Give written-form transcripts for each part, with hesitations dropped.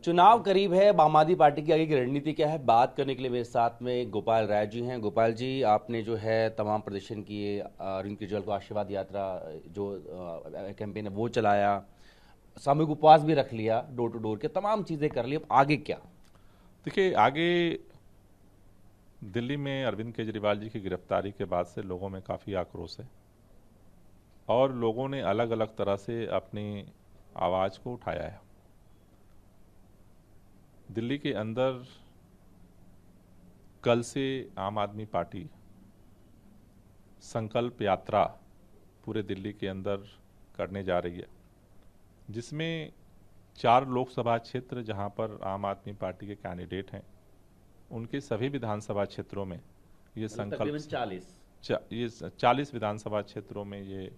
चुनाव करीब है, आम आदमी पार्टी की आगे की रणनीति क्या है, बात करने के लिए मेरे साथ में गोपाल राय जी हैं। गोपाल जी, आपने जो है तमाम प्रदर्शन किए, अरविंद केजरीवाल को आशीर्वाद यात्रा जो कैंपेन है वो चलाया, सामूहिक उपवास भी रख लिया, डोर टू डोर के तमाम चीजें कर ली। अब आगे क्या? देखिए, आगे दिल्ली में अरविंद केजरीवाल जी की गिरफ्तारी के बाद से लोगों में काफ़ी आक्रोश है और लोगों ने अलग अलग तरह से अपनी आवाज़ को उठाया है। दिल्ली के अंदर कल से आम आदमी पार्टी संकल्प यात्रा पूरे दिल्ली के अंदर करने जा रही है, जिसमें 4 लोकसभा क्षेत्र जहां पर आम आदमी पार्टी के कैंडिडेट हैं, उनके सभी विधानसभा क्षेत्रों में ये मतलब संकल्प तकरीबन 40। ये 40 विधानसभा क्षेत्रों में ये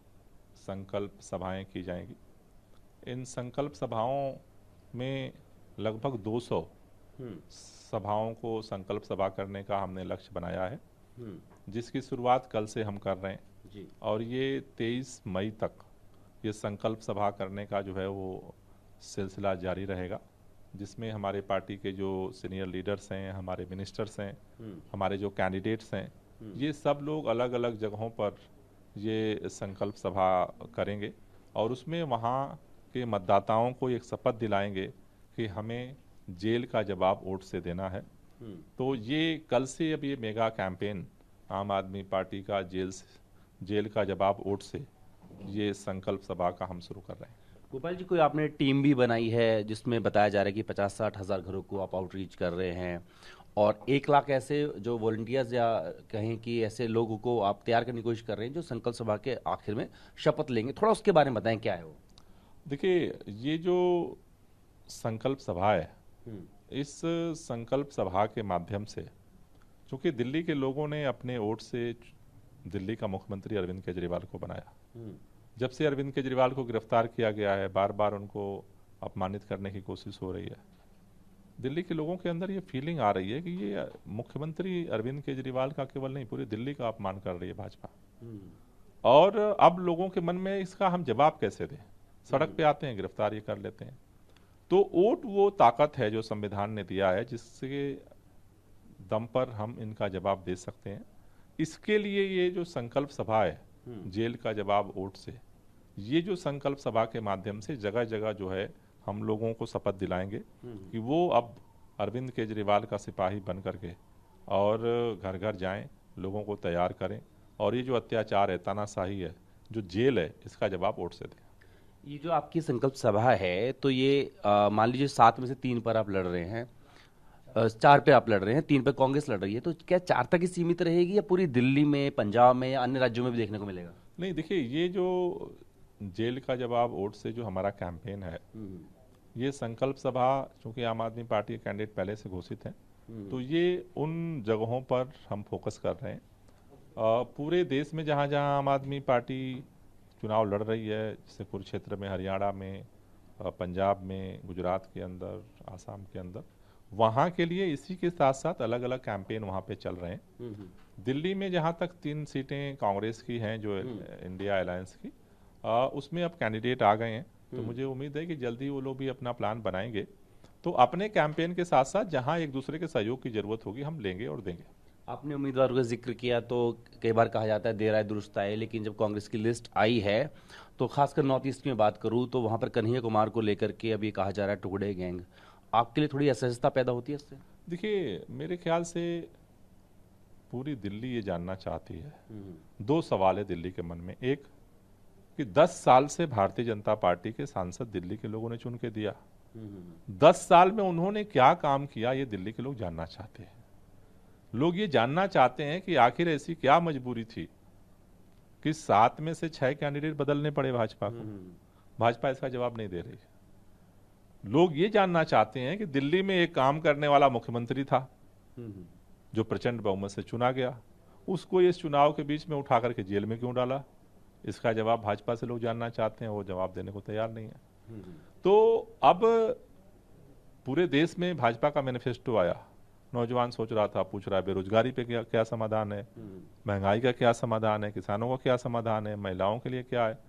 संकल्प सभाएं की जाएंगी। इन संकल्प सभाओं में लगभग 200 हम्म। सभाओं को संकल्प सभा करने का हमने लक्ष्य बनाया है, हम्म। जिसकी शुरुआत कल से हम कर रहे हैं जी। और ये 23 मई तक ये संकल्प सभा करने का जो है वो सिलसिला जारी रहेगा, जिसमें हमारे पार्टी के जो सीनियर लीडर्स हैं, हमारे मिनिस्टर्स हैं, हमारे जो कैंडिडेट्स हैं, ये सब लोग अलग अलग जगहों पर ये संकल्प सभा करेंगे और उसमें वहाँ के मतदाताओं को एक शपथ दिलाएंगे कि हमें जेल का जवाब वोट से देना है। तो ये कल से अब ये मेगा कैंपेन आम आदमी पार्टी का जेल का जवाब वोट से ये संकल्प सभा का हम शुरू कर रहे हैं। गोपाल जी, कोई आपने टीम भी बनाई है जिसमें बताया जा रहा है कि 50-60 हज़ार घरों को आप आउटरीच कर रहे हैं और 1 लाख ऐसे जो वॉलंटियर्स या कहें कि ऐसे लोगों को आप तैयार करने की कोशिश कर रहे हैं जो संकल्प सभा के आखिर में शपथ लेंगे। थोड़ा उसके बारे में बताएं, क्या है वो? देखिए, ये जो संकल्प सभा है, इस संकल्प सभा के माध्यम से, चूंकि दिल्ली के लोगों ने अपने वोट से दिल्ली का मुख्यमंत्री अरविंद केजरीवाल को बनाया, जब से अरविंद केजरीवाल को गिरफ्तार किया गया है, बार बार उनको अपमानित करने की कोशिश हो रही है। दिल्ली के लोगों के अंदर ये फीलिंग आ रही है कि ये मुख्यमंत्री अरविंद केजरीवाल का केवल नहीं, पूरी दिल्ली का अपमान कर रही है भाजपा। और अब लोगों के मन में इसका हम जवाब कैसे दें? सड़क पे आते हैं, गिरफ्तार ये कर लेते हैं। तो वोट वो ताकत है जो संविधान ने दिया है, जिसके दम पर हम इनका जवाब दे सकते हैं। इसके लिए ये जो संकल्प सभा है, जेल का जवाब वोट से, ये जो संकल्प सभा के माध्यम से जगह जगह जो है हम लोगों को शपथ दिलाएंगे कि वो अब अरविंद केजरीवाल का सिपाही बन करके और घर घर जाएं, लोगों को तैयार करें और ये जो अत्याचार है, तानाशाही है, जो जेल है, इसका जवाब वोट से दें। ये जो आपकी संकल्प सभा है, तो ये मान लीजिए 7 में से 3 पर आप लड़ रहे हैं, 4 पे आप लड़ रहे हैं, 3 पे कांग्रेस लड़ रही है, तो क्या 4 तक ही सीमित रहेगी या पूरी दिल्ली में, पंजाब में या अन्य राज्यों में भी देखने को मिलेगा? नहीं, देखिए, ये जो जेल का जवाब वोट से जो हमारा कैंपेन है, ये संकल्प सभा, चूंकि आम आदमी पार्टी के कैंडिडेट पहले से घोषित हैं, तो ये उन जगहों पर हम फोकस कर रहे हैं। पूरे देश में जहाँ जहाँ आम आदमी पार्टी चुनाव लड़ रही है, जैसे कुरुक्षेत्र में, हरियाणा में, पंजाब में, गुजरात के अंदर, आसाम के अंदर, वहाँ के लिए इसी के साथ साथ अलग अलग कैंपेन वहाँ पे चल रहे हैं। दिल्ली में जहाँ तक 3 सीटें कांग्रेस की हैं, जो इंडिया अलायंस की, उसमें अब कैंडिडेट आ गए हैं, तो मुझे उम्मीद है कि जल्दी वो लोग भी अपना प्लान बनाएंगे। तो अपने कैंपेन के साथ साथ जहाँ एक दूसरे के सहयोग की जरूरत होगी, हम लेंगे और देंगे। आपने उम्मीदवारों का जिक्र किया, तो कई बार कहा जाता है देर आए दुरुस्त आए, लेकिन जब कांग्रेस की लिस्ट आई है, तो खासकर नॉर्थ ईस्ट में बात करूं तो वहां पर कन्हैया कुमार को लेकर के अभी कहा जा रहा है टुकड़े गैंग। आपके लिए थोड़ी असहजता पैदा होती है इससे? देखिए, मेरे ख्याल से पूरी दिल्ली ये जानना चाहती है। 2 सवाल है दिल्ली के मन में। एक कि 10 साल से भारतीय जनता पार्टी के सांसद दिल्ली के लोगों ने चुन के दिया, 10 साल में उन्होंने क्या काम किया, ये दिल्ली के लोग जानना चाहते हैं। लोग ये जानना चाहते हैं कि आखिर ऐसी क्या मजबूरी थी कि 7 में से 6 कैंडिडेट बदलने पड़े भाजपा को। भाजपा इसका जवाब नहीं दे रही है। लोग ये जानना चाहते हैं कि दिल्ली में एक काम करने वाला मुख्यमंत्री था जो प्रचंड बहुमत से चुना गया, उसको इस चुनाव के बीच में उठा करके जेल में क्यों डाला। इसका जवाब भाजपा से लोग जानना चाहते हैं, वो जवाब देने को तैयार नहीं है। तो अब पूरे देश में भाजपा का मैनिफेस्टो आया, नौजवान सोच रहा था, पूछ रहा है बेरोजगारी पे क्या क्या समाधान है, महंगाई का क्या समाधान है, किसानों का क्या समाधान है, महिलाओं के लिए क्या है।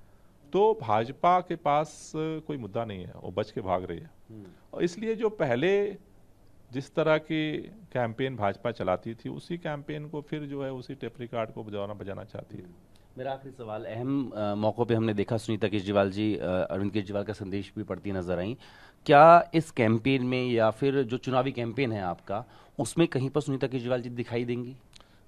तो भाजपा के पास कोई मुद्दा नहीं है, वो बच के भाग रही है। और इसलिए जो पहले जिस तरह की कैंपेन भाजपा चलाती थी, उसी कैंपेन को फिर जो है उसी टेप रिकॉर्ड को बजाना चाहती है। मेरा आखिरी सवाल, अहम मौक़ों पे हमने देखा सुनीता केजरीवाल जी अरविंद केजरीवाल का संदेश भी पढ़ती नजर आई। क्या इस कैंपेन में या फिर जो चुनावी कैंपेन है आपका, उसमें कहीं पर सुनीता केजरीवाल जी दिखाई देंगी?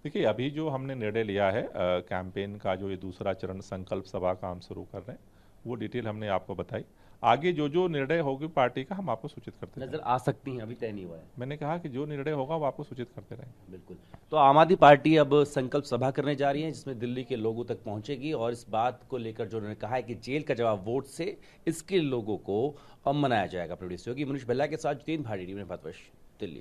देखिए, अभी जो हमने निर्णय लिया है कैंपेन का, जो ये दूसरा चरण संकल्प सभा का हम शुरू कर रहे हैं, वो डिटेल हमने आपको बताई। आगे जो जो निर्णय होगी पार्टी का, हम आपको सूचित करते नजर आ सकती हैं, अभी तय नहीं हुआ है। मैंने कहा कि जो निर्णय होगा वो आपको सूचित करते रहेंगे। बिल्कुल। तो आम आदमी पार्टी अब संकल्प सभा करने जा रही है, जिसमें दिल्ली के लोगों तक पहुंचेगी और इस बात को लेकर जो उन्होंने कहा है कि जेल का जवाब वोट से, इसके लोगों को अब मनाया जाएगा। प्रोड्यूसर की मनीष भल्ला के साथ जितेंद्र भाटी, भारतवर्ष।